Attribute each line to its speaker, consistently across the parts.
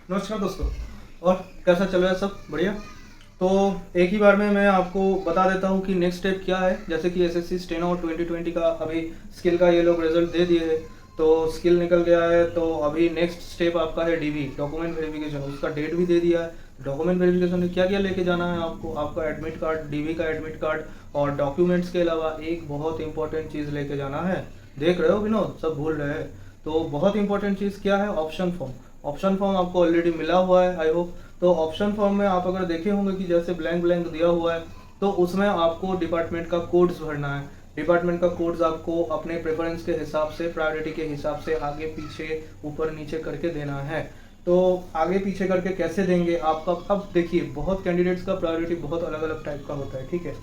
Speaker 1: नमस्कार दोस्तों। और कैसा चल रहा है? सब बढ़िया। तो एक ही बार में मैं आपको बता देता हूँ कि नेक्स्ट स्टेप क्या है। जैसे कि एसएससी स्टेनो 2020 का अभी स्किल का ये लोग रिजल्ट दे दिए है, तो स्किल निकल गया है। तो अभी नेक्स्ट स्टेप आपका है डीवी, डॉक्यूमेंट वेरिफिकेशन। उसका डेट भी दे दिया है। डॉक्यूमेंट वेरिफिकेशन में क्या क्या लेके जाना है आपको? आपका एडमिट कार्ड, डीवी का एडमिट कार्ड, और डॉक्यूमेंट्स के अलावा एक बहुत इंपॉर्टेंट चीज़ लेके जाना है। देख रहे हो विनोद, सब भूल रहे हैं। तो बहुत इंपॉर्टेंट चीज़ क्या है? Option form. ऑप्शन फॉर्म आपको ऑलरेडी मिला हुआ है, आई होप। तो ऑप्शन फॉर्म में आप अगर देखे होंगे कि जैसे ब्लैंक ब्लैंक दिया हुआ है, तो उसमें आपको डिपार्टमेंट का कोड्स भरना है। डिपार्टमेंट का कोड्स आपको अपने प्रेफरेंस के हिसाब से, प्रायोरिटी के हिसाब से आगे पीछे ऊपर नीचे करके देना है। तो आगे पीछे करके कैसे देंगे आपका? अब देखिए, बहुत कैंडिडेट्स का प्रायोरिटी बहुत अलग अलग टाइप का होता है, ठीक है।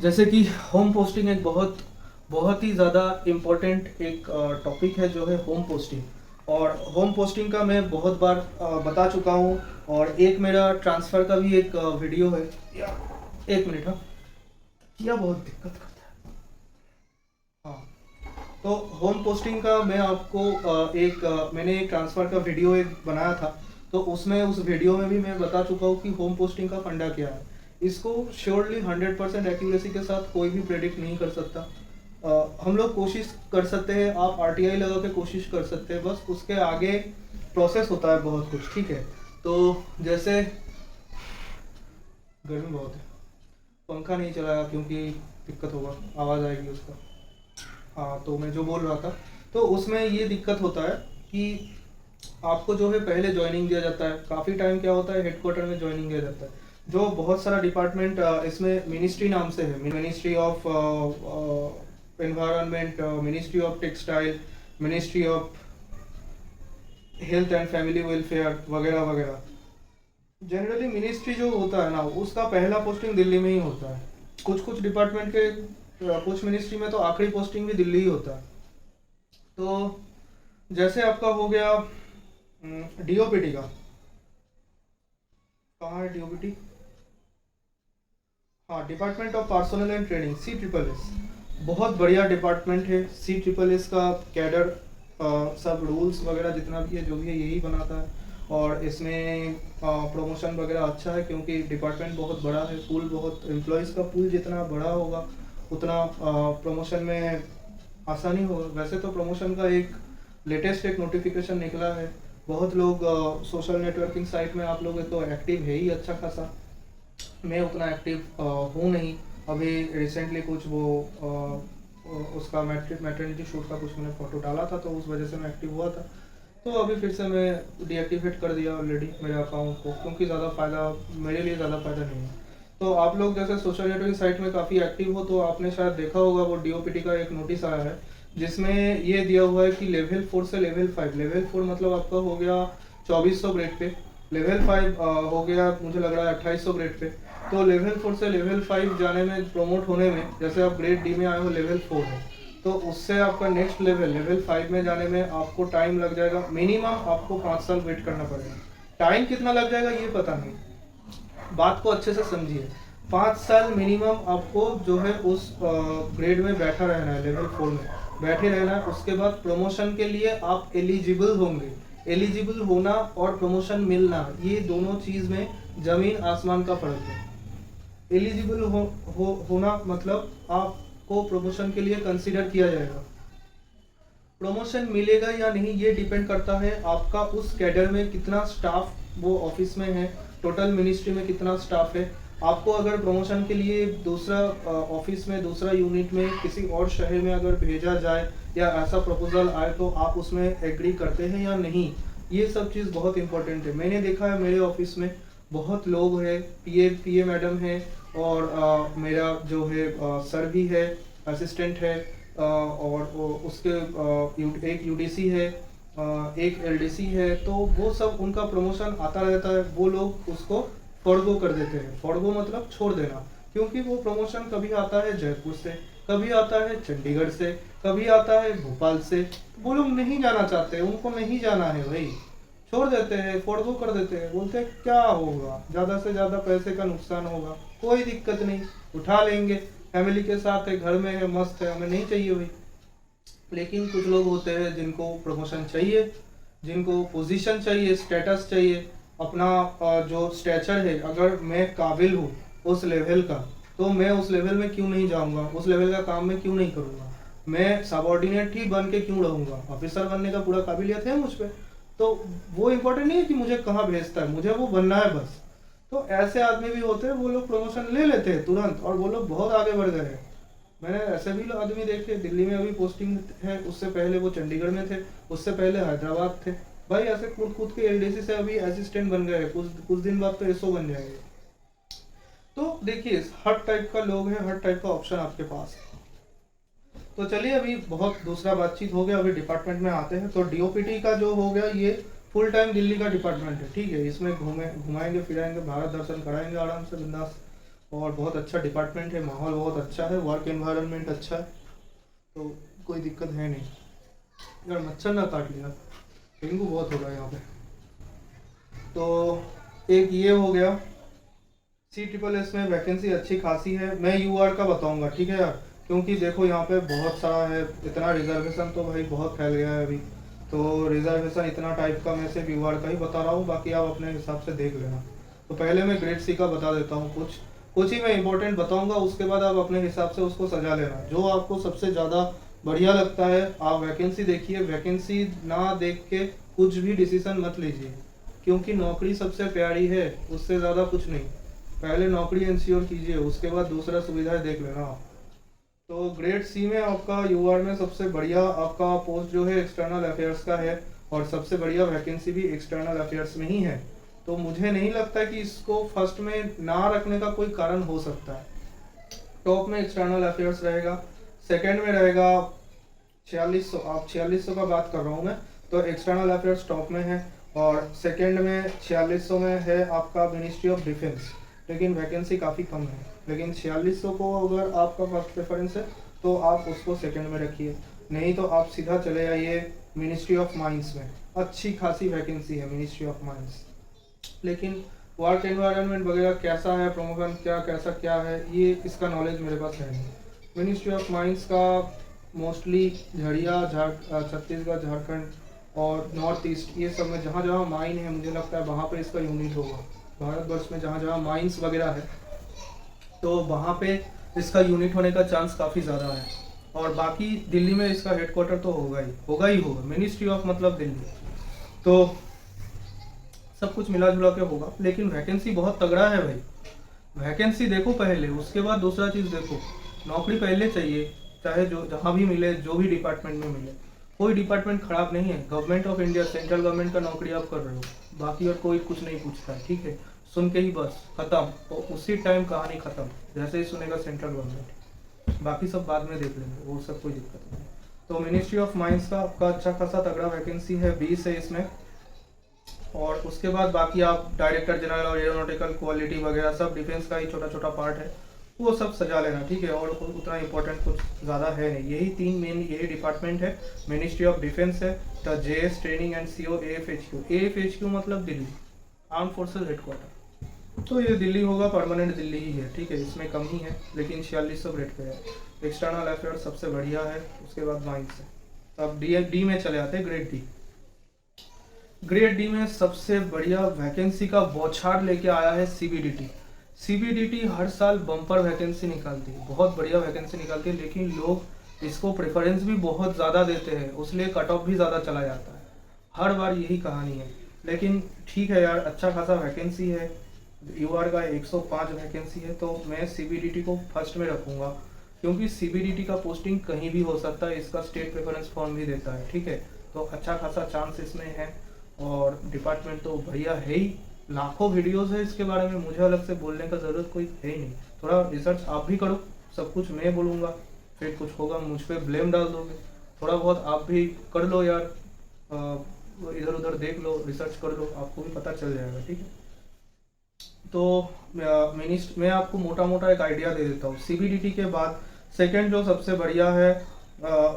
Speaker 1: जैसे कि होम पोस्टिंग एक बहुत बहुत ही ज़्यादा इम्पोर्टेंट एक टॉपिक है, जो है होम पोस्टिंग। और होम पोस्टिंग का मैं बहुत बार बता चुका हूँ। और एक मेरा ट्रांसफ़र का भी एक वीडियो है। एक मिनट, हाँ। यह बहुत दिक्कत करता है। हाँ। तो होम पोस्टिंग का मैं आपको मैंने एक ट्रांसफ़र का वीडियो एक बनाया था। तो उसमें, उस वीडियो में भी मैं बता चुका हूँ कि होम पोस्टिंग का फंडा क्या है। इसको श्योरली 100% एक्यूरेसी के साथ कोई भी प्रेडिक्ट नहीं कर सकता। हम लोग कोशिश कर सकते हैं, आप आरटीआई लगा के कोशिश कर सकते हैं, बस उसके आगे प्रोसेस होता है बहुत कुछ, ठीक है। तो जैसे गर्मी बहुत है, पंखा नहीं चलाया क्योंकि दिक्कत होगा, आवाज़ आएगी उसका। हाँ, तो मैं जो बोल रहा था, तो उसमें ये दिक्कत होता है कि आपको जो है पहले ज्वाइनिंग दिया जाता है। काफ़ी टाइम क्या होता है, हेडक्वार्टर में ज्वाइनिंग दिया जाता है। जो बहुत सारा डिपार्टमेंट इसमें मिनिस्ट्री नाम से है, ministry of environment, ministry of textile, ministry of health and family welfare वगैरह वगैरह। जनरली मिनिस्ट्री जो होता है ना, उसका पहला पोस्टिंग दिल्ली में ही होता है। कुछ कुछ डिपार्टमेंट के कुछ मिनिस्ट्री में तो आखिरी पोस्टिंग भी दिल्ली ही होता है। तो जैसे आपका हो गया डीओपीटी का। कहाँ है डीओपीटी? हाँ, department of personal and training, C SSS। बहुत बढ़िया डिपार्टमेंट है C SSS का। कैडर सब रूल्स वगैरह जितना भी है, जो भी है, यही बनाता है। और इसमें प्रमोशन वगैरह अच्छा है, क्योंकि डिपार्टमेंट बहुत बड़ा है। पूल बहुत, एम्प्लॉयज़ का पूल जितना बड़ा होगा, उतना प्रमोशन में आसानी होगा। वैसे तो प्रमोशन का एक लेटेस्ट एक नोटिफिकेशन निकला है। बहुत लोग सोशल नेटवर्किंग साइट में आप लोग तो एक्टिव है ही अच्छा खासा। मैं उतना एक्टिव हूँ नहीं। अभी रिसेंटली कुछ वो उसका मैटरनिटी शूट का कुछ मैंने फ़ोटो डाला था, तो उस वजह से मैं एक्टिव हुआ था। तो अभी फिर से मैं डीएक्टिवेट कर दिया ऑलरेडी मेरे अकाउंट को, क्योंकि ज़्यादा फ़ायदा मेरे लिए ज़्यादा फ़ायदा नहीं है। तो आप लोग जैसे सोशल नेटवर्किंग साइट में काफ़ी एक्टिव हो, तो आपने शायद देखा होगा वो डीओपीटी का एक नोटिस आया है, जिसमें ये दिया हुआ है कि लेवल 4 से लेवल 5। लेवल 4 मतलब आपका हो गया 2400 ग्रेड पे। लेवल 5 हो गया मुझे लग रहा है 2800 ग्रेड पे। तो लेवल 4 से लेवल 5 जाने में, प्रमोट होने में, जैसे आप ग्रेड डी में आए हो, लेवल 4 है, तो उससे आपका नेक्स्ट लेवल लेवल 5 में जाने में आपको टाइम लग जाएगा। मिनिमम आपको 5 साल वेट करना पड़ेगा। टाइम कितना लग जाएगा ये पता नहीं, बात को अच्छे से समझिए। 5 साल मिनिमम आपको जो है उस ग्रेड में बैठा रहना है, लेवल 4 में बैठे रहना है। उसके बाद प्रमोशन के लिए आप एलिजिबल होंगे। एलिजिबल होना और प्रमोशन मिलना, ये दोनों चीज़ में ज़मीन आसमान का फ़र्क है। एलिजिबल होना मतलब आपको प्रमोशन के लिए कंसीडर किया जाएगा। प्रमोशन मिलेगा या नहीं, ये डिपेंड करता है आपका उस कैडर में कितना स्टाफ वो ऑफिस में है, टोटल मिनिस्ट्री में कितना स्टाफ है। आपको अगर प्रमोशन के लिए दूसरा ऑफिस में, दूसरा यूनिट में, किसी और शहर में अगर भेजा जाए, या ऐसा प्रपोजल आए, तो आप उसमें एग्री करते हैं या नहीं, ये सब चीज़ बहुत इंपॉर्टेंट है। मैंने देखा है मेरे ऑफिस में बहुत लोग हैं, पीए मैडम है, और मेरा जो है सर भी है, असिस्टेंट है, और एक यूडीसी है, एक एलडीसी है। तो वो सब उनका प्रमोशन आता रहता है। वो लोग उसको फॉरगो कर देते हैं। फॉरगो मतलब छोड़ देना, क्योंकि वो प्रमोशन कभी आता है जयपुर से, कभी आता है चंडीगढ़ से, कभी आता है भोपाल से। वो लोग नहीं जाना चाहते, उनको नहीं जाना है भाई, छोड़ देते हैं, फॉरगो कर देते हैं। बोलते हैं क्या होगा, ज़्यादा से ज़्यादा पैसे का नुकसान होगा, कोई दिक्कत नहीं, उठा लेंगे, फैमिली के साथ है, घर में है, मस्त है, हमें नहीं चाहिए भाई। लेकिन कुछ लोग होते हैं जिनको प्रमोशन चाहिए, जिनको पोजीशन चाहिए, स्टेटस चाहिए, अपना जो स्टेचर है, अगर मैं काबिल हूँ उस लेवल का, तो मैं उस लेवल में क्यों नहीं जाऊँगा, उस लेवल का काम मैं क्यों नहीं करूँगा, मैं सबऑर्डिनेट ही बन के क्यों रहूँगा, ऑफिसर बनने का पूरा काबिलियत है मुझ पे। तो वो इम्पोर्टेंट नहीं है कि मुझे कहाँ भेजता है, मुझे वो बनना है बस। तो ऐसे आदमी भी होते हैं, वो लोग प्रमोशन ले लेते हैं तुरंत और वो लोग बहुत आगे बढ़ गए हैं। मैंने ऐसे भी आदमी देखे, दिल्ली में अभी पोस्टिंग है, उससे पहले वो चंडीगढ़ में थे, उससे पहले हैदराबाद थे। भाई ऐसे कूद कूद के एलडीसी से अभी असिस्टेंट बन गए, कुछ कुछ दिन बाद तो एसओ बन जाएंगे। तो देखिए हर टाइप का लोग है, हर टाइप का ऑप्शन आपके पास है। तो चलिए अभी बहुत दूसरा बातचीत हो गया, अभी डिपार्टमेंट में आते हैं। तो डीओपीटी का जो हो गया, ये फुल टाइम दिल्ली का डिपार्टमेंट है, ठीक है। इसमें घुमाएंगे फिराएंगे, भारत दर्शन कराएंगे आराम से बिंदास। और बहुत अच्छा डिपार्टमेंट है, माहौल बहुत अच्छा है, वर्क एनवायरनमेंट अच्छा है, तो कोई दिक्कत है नहीं। यार मच्छर ना काट लिया, डेंगू बहुत हो रहा है यहाँ पे। तो एक ये हो गया, C SSS में वैकेंसी अच्छी खासी है। मैं यूआर का बताऊंगा, ठीक है यार, क्योंकि देखो यहाँ पे बहुत सारा है, इतना रिजर्वेशन तो भाई बहुत फैल गया है अभी। तो रिजर्वेशन इतना टाइप का, मैं सिर्फ यूआर का ही बता रहा हूँ, बाकी आप अपने हिसाब से देख लेना। तो पहले मैं ग्रेड सी का बता देता हूँ, कुछ कुछ ही मैं इंपॉर्टेंट बताऊंगा, उसके बाद आप अपने हिसाब से उसको सजा लेना। जो आपको सबसे ज़्यादा बढ़िया लगता है आप वैकेंसी देखिए, वैकेंसी ना देख के कुछ भी डिसीजन मत लीजिए, क्योंकि नौकरी सबसे प्यारी है, उससे ज़्यादा कुछ नहीं। पहले नौकरी इंश्योर कीजिए, उसके बाद दूसरा सुविधाएं देख लेना। तो ग्रेड सी में आपका यूआर में सबसे बढ़िया आपका पोस्ट जो है एक्सटर्नल अफेयर्स का है, और सबसे बढ़िया वैकेंसी भी एक्सटर्नल अफेयर्स में ही है। तो मुझे नहीं लगता कि इसको फर्स्ट में ना रखने का कोई कारण हो सकता है। टॉप में एक्सटर्नल अफेयर्स रहेगा, सेकंड में रहेगा 4600, आप 4600 का बात कर रहा हूँ मैं, तो एक्सटर्नल अफेयर्स टॉप में है। और सेकंड में 4600 में है आपका मिनिस्ट्री ऑफ डिफेंस, लेकिन वैकेंसी काफ़ी कम है। लेकिन 4600 को अगर आपका फर्स्ट प्रेफरेंस है तो आप उसको सेकंड में रखिए, नहीं तो आप सीधा चले जाइए मिनिस्ट्री ऑफ माइंस में, अच्छी खासी वैकेंसी है मिनिस्ट्री ऑफ माइंस। लेकिन वर्क एनवायरनमेंट वगैरह कैसा है, प्रमोशन क्या कैसा क्या है, ये इसका नॉलेज मेरे पास है नहीं। मिनिस्ट्री ऑफ माइंस का मोस्टली झड़िया, छत्तीसगढ़, झारखंड और नॉर्थ ईस्ट, ये सब में जहाँ जहाँ माइन है, मुझे लगता है वहाँ पे इसका यूनिट होगा। भारतवर्ष में जहाँ जहाँ माइंस वगैरह है, तो वहाँ पे इसका यूनिट होने का चांस काफ़ी ज़्यादा है। और बाकी दिल्ली में इसका हेडक्वार्टर तो होगा ही होगा। मिनिस्ट्री ऑफ मतलब दिल्ली, तो सब कुछ मिला जुला के होगा। लेकिन वैकेंसी बहुत तगड़ा है भाई, वैकेंसी देखो पहले, उसके बाद दूसरा चीज़ देखो। नौकरी पहले चाहिए, चाहे जो जहाँ भी मिले, जो भी डिपार्टमेंट में मिले, कोई डिपार्टमेंट खराब नहीं है। Government of India, central government का नौकरी आप कर रहे हो, बाकी और कोई कुछ नहीं पूछता है, ठीक है। सुन के ही बस खत्म, तो उसी टाइम कहानी खत्म, जैसे ही सुनेगा सेंट्रल गवर्नमेंट, बाकी सब बाद में देख लेंगे, वो सब कोई दिक्कत नहीं। तो मिनिस्ट्री ऑफ माइंस का आपका अच्छा खासा तगड़ा वैकेंसी है, 20 है इसमें। और उसके बाद बाकी आप डायरेक्टर जनरल और एरोनॉटिकल क्वालिटी वगैरह सब डिफेंस का ही छोटा छोटा पार्ट है, वो सब सजा लेना, ठीक है। और उतना इंपॉर्टेंट कुछ ज़्यादा है नहीं, यही तीन मेन यही डिपार्टमेंट है। मिनिस्ट्री ऑफ डिफेंस है, the JS training and CO AFHQ, AFHQ मतलब दिल्ली आर्म फोर्सेज हेडक्वार्टर, तो ये दिल्ली होगा, परमानेंट दिल्ली ही है, ठीक है। इसमें कम ही है, लेकिन 4600 ग्रेड पे है। एक्सटर्नल अफेयर्स सबसे बढ़िया है, उसके बाद माइंस है। अब डी में चले आते हैं, ग्रेड डी। ग्रेड डी में सबसे बढ़िया वैकेंसी का बौछार लेके आया है CBDT। CBDT हर साल बम्पर वैकेंसी निकालती है, बहुत बढ़िया वैकेंसी निकालती है, लेकिन लोग इसको प्रेफरेंस भी बहुत ज़्यादा देते हैं, उसलिए कट ऑफ भी ज़्यादा चला जाता है। हर बार यही कहानी है, लेकिन ठीक है यार, अच्छा खासा वैकेंसी है। UR का 105 वैकेंसी है, तो मैं CBDT को फर्स्ट में रखूँगा, क्योंकि CBDT का पोस्टिंग कहीं भी हो सकता है, इसका स्टेट प्रेफरेंस फॉर्म भी देता है, ठीक है। तो अच्छा खासा चांस इसमें है, और डिपार्टमेंट तो बढ़िया है ही, लाखों वीडियोस है इसके बारे में, मुझे अलग से बोलने का ज़रूरत कोई है ही नहीं। थोड़ा रिसर्च आप भी करो, सब कुछ मैं बोलूँगा फिर कुछ होगा मुझ पर ब्लेम डाल दोगे। थोड़ा बहुत आप भी कर लो यार, इधर उधर देख लो, रिसर्च कर लो, आपको भी पता चल जाएगा, ठीक है। तो मैं आपको मोटा मोटा एक आइडिया दे देता हूँ। CBDT के बाद सेकंड जो सबसे बढ़िया है,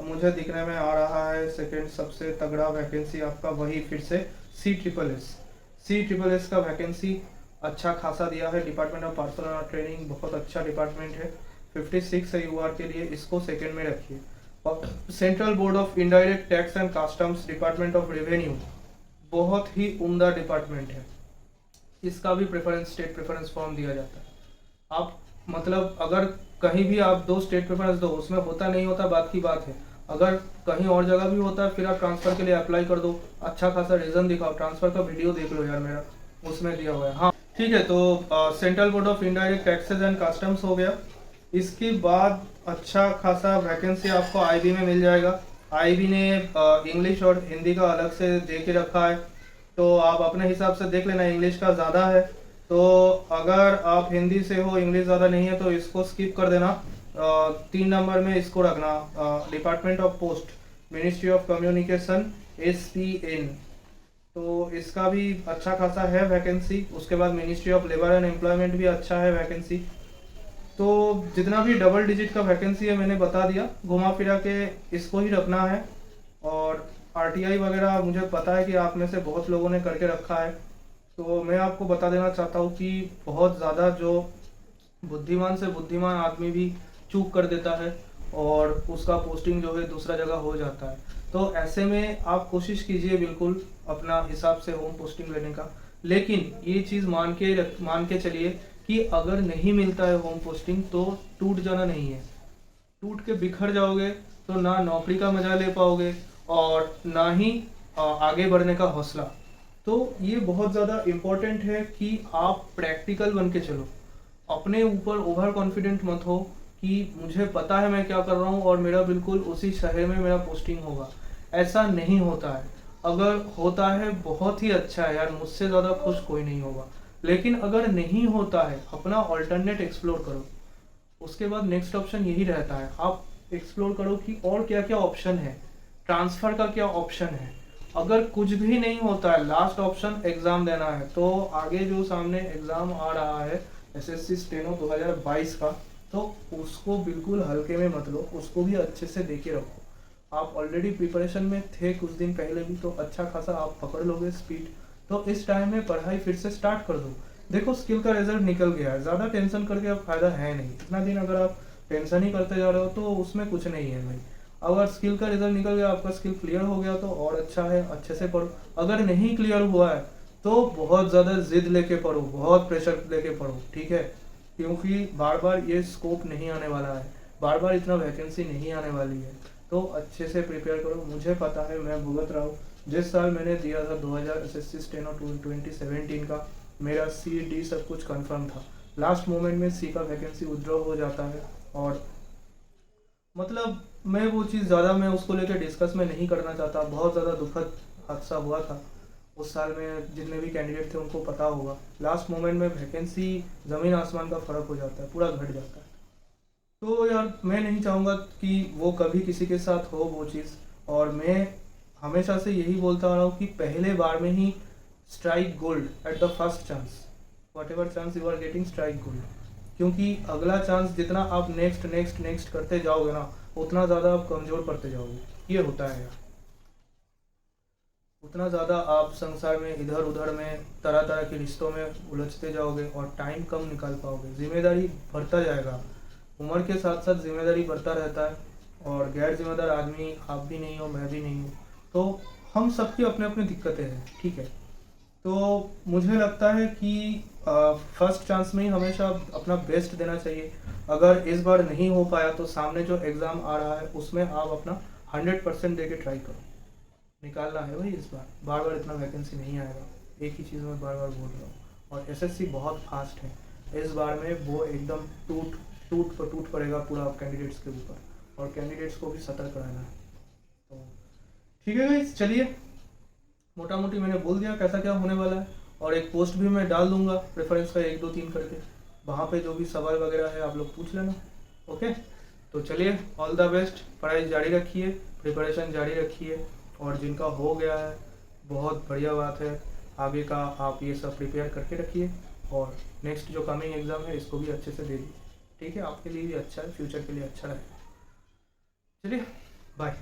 Speaker 1: मुझे दिखने में आ रहा है, सेकंड सबसे तगड़ा वैकेंसी आपका वही फिर से C SSS का वैकेंसी अच्छा खासा दिया है। डिपार्टमेंट ऑफ पर्सनल ट्रेनिंग बहुत अच्छा डिपार्टमेंट है, 56 है UR के लिए, इसको सेकंड में रखिए। और central board of indirect tax and customs, department of revenue, बहुत ही उम्दा डिपार्टमेंट है। इसका भी प्रेफरेंस, स्टेट प्रेफरेंस फॉर्म दिया जाता है। आप मतलब अगर कहीं भी आप दो स्टेट प्रेफरेंस दो, उसमें होता नहीं होता बात की बात है, अगर कहीं और जगह भी होता है फिर आप ट्रांसफ़र के लिए अप्लाई कर दो, अच्छा खासा रीज़न दिखाओ, ट्रांसफ़र का वीडियो देख लो यार मेरा, उसमें दिया हुआ है। हाँ ठीक है, तो central board of indirect taxes and customs हो गया। इसके बाद अच्छा खासा वैकेंसी आपको आईबी में मिल जाएगा। आईबी ने इंग्लिश और हिंदी का अलग से दे के रखा है, तो आप अपने हिसाब से देख लेना, इंग्लिश का ज़्यादा है तो अगर आप हिंदी से हो, इंग्लिश ज़्यादा नहीं है तो इसको स्किप कर देना। 3 नंबर में इसको रखना, department of post, ministry of communication, SPN। तो इसका भी अच्छा खासा है वैकेंसी। उसके बाद ministry of labour and employment भी अच्छा है वैकेंसी। तो जितना भी डबल डिजिट का वैकेंसी है मैंने बता दिया, घुमा फिरा के इसको ही रखना है। और RTI वगैरह मुझे पता है कि आप में से बहुत लोगों ने करके रखा है, तो मैं आपको बता देना चाहता हूँ कि बहुत ज़्यादा जो बुद्धिमान से बुद्धिमान आदमी भी चूक कर देता है और उसका पोस्टिंग जो है दूसरा जगह हो जाता है। तो ऐसे में आप कोशिश कीजिए बिल्कुल अपना हिसाब से होम पोस्टिंग लेने का। लेकिन ये चीज़ मान के चलिए कि अगर नहीं मिलता है होम पोस्टिंग तो टूट जाना नहीं है। टूट के बिखर जाओगे तो ना नौकरी का मजा ले पाओगे और ना ही आगे बढ़ने का हौसला। तो ये बहुत ज़्यादा इम्पोर्टेंट है कि आप प्रैक्टिकल बन के चलो, अपने ऊपर ओवर कॉन्फिडेंट मत हो कि मुझे पता है मैं क्या कर रहा हूँ और मेरा बिल्कुल उसी शहर में मेरा पोस्टिंग होगा। ऐसा नहीं होता है। अगर होता है बहुत ही अच्छा है यार, मुझसे ज़्यादा खुश कोई नहीं होगा। लेकिन अगर नहीं होता है, अपना ऑल्टरनेट एक्सप्लोर करो। उसके बाद नेक्स्ट ऑप्शन यही रहता है, आप एक्सप्लोर करो कि और क्या क्या ऑप्शन है, ट्रांसफ़र का क्या ऑप्शन है। अगर कुछ भी नहीं होता है, लास्ट ऑप्शन एग्ज़ाम देना है। तो आगे जो सामने एग्ज़ाम आ रहा है SSC स्टेनो 2022 का, तो उसको बिल्कुल हल्के में मत लो, उसको भी अच्छे से देखे रखो। आप ऑलरेडी प्रिपरेशन में थे कुछ दिन पहले भी, तो अच्छा खासा आप पकड़ लोगे स्पीड। तो इस टाइम में पढ़ाई फिर से स्टार्ट कर दो। देखो स्किल का रिजल्ट निकल गया है, ज़्यादा टेंशन करके अब फायदा है नहीं। इतना दिन अगर आप टेंशन ही करते जा रहे हो तो उसमें कुछ नहीं है भाई। अगर स्किल का रिजल्ट निकल गया, आपका स्किल क्लियर हो गया तो और अच्छा है, अच्छे से पढ़ो। अगर नहीं क्लियर हुआ है तो बहुत ज़्यादा जिद लेके पढ़ो, बहुत प्रेशर लेके पढ़ो, ठीक है। क्योंकि बार बार ये स्कोप नहीं आने वाला है, बार बार इतना वैकेंसी नहीं आने वाली है। तो अच्छे से प्रिपेयर करो। मुझे पता है, मैं भुगत रहा हूँ। जिस साल मैंने दिया था 2000 SSC स्टेनो 2017 का, मेरा CD सब कुछ कंफर्म था। लास्ट मोमेंट में C का वैकेंसी विड्रॉ हो जाता है और मतलब मैं वो चीज़ ज़्यादा मैं उसको लेकर डिस्कस में नहीं करना चाहता। बहुत ज़्यादा दुखद हादसा हुआ था उस साल में। जितने भी कैंडिडेट थे उनको पता होगा, लास्ट मोमेंट में वैकेंसी ज़मीन आसमान का फ़र्क हो जाता है, पूरा घट जाता है। तो यार मैं नहीं चाहूँगा कि वो कभी किसी के साथ हो वो चीज़। और मैं हमेशा से यही बोलता आ रहा हूँ कि पहले बार में ही strike gold at the first chance, whatever chance you are getting, strike gold. क्योंकि अगला चांस जितना आप नेक्स्ट नेक्स्ट नेक्स्ट करते जाओगे ना, उतना ज़्यादा आप कमज़ोर पड़ते जाओगे। ये होता है यार, उतना ज़्यादा आप संसार में इधर उधर में तरह तरह के रिश्तों में उलझते जाओगे और टाइम कम निकाल पाओगे। जिम्मेदारी बढ़ता जाएगा, उम्र के साथ साथ जिम्मेदारी बढ़ता रहता है। और गैर जिम्मेदार आदमी आप भी नहीं हो, मैं भी नहीं हूँ। तो हम सबकी अपने अपने दिक्कतें हैं, ठीक है। तो मुझे लगता है कि फर्स्ट चांस में ही हमेशा अपना बेस्ट देना चाहिए। अगर इस बार नहीं हो पाया तो सामने जो एग्ज़ाम आ रहा है उसमें आप अपना 100% दे के ट्राई करो। निकालना है भाई इस बार, बार बार इतना वैकेंसी नहीं आएगा। एक ही चीज़ में बार बार बोल रहा हूँ। और SSC बहुत फास्ट है, इस बार में वो एकदम टूट पड़ेगा पूरा कैंडिडेट्स के ऊपर, और कैंडिडेट्स को भी सतर्क रहना है। तो ठीक है गाइस, चलिए मोटा मोटी मैंने बोल दिया कैसा क्या होने वाला है। और एक पोस्ट भी मैं डाल दूंगा प्रेफरेंस का 1 2 3 करके, वहाँ पे जो भी सवाल वगैरह है आप लोग पूछ लेना। ओके, तो चलिए ऑल द बेस्ट, पढ़ाई जारी रखिए, प्रिपरेशन जारी रखिए। और जिनका हो गया है बहुत बढ़िया बात है, आगे का आप ये सब प्रिपेयर करके रखिए। और नेक्स्ट जो कमिंग एग्ज़ाम है इसको भी अच्छे से दे दीजिए, ठीक है। आपके लिए भी अच्छा है, फ्यूचर के लिए अच्छा रहेगा। चलिए बाय।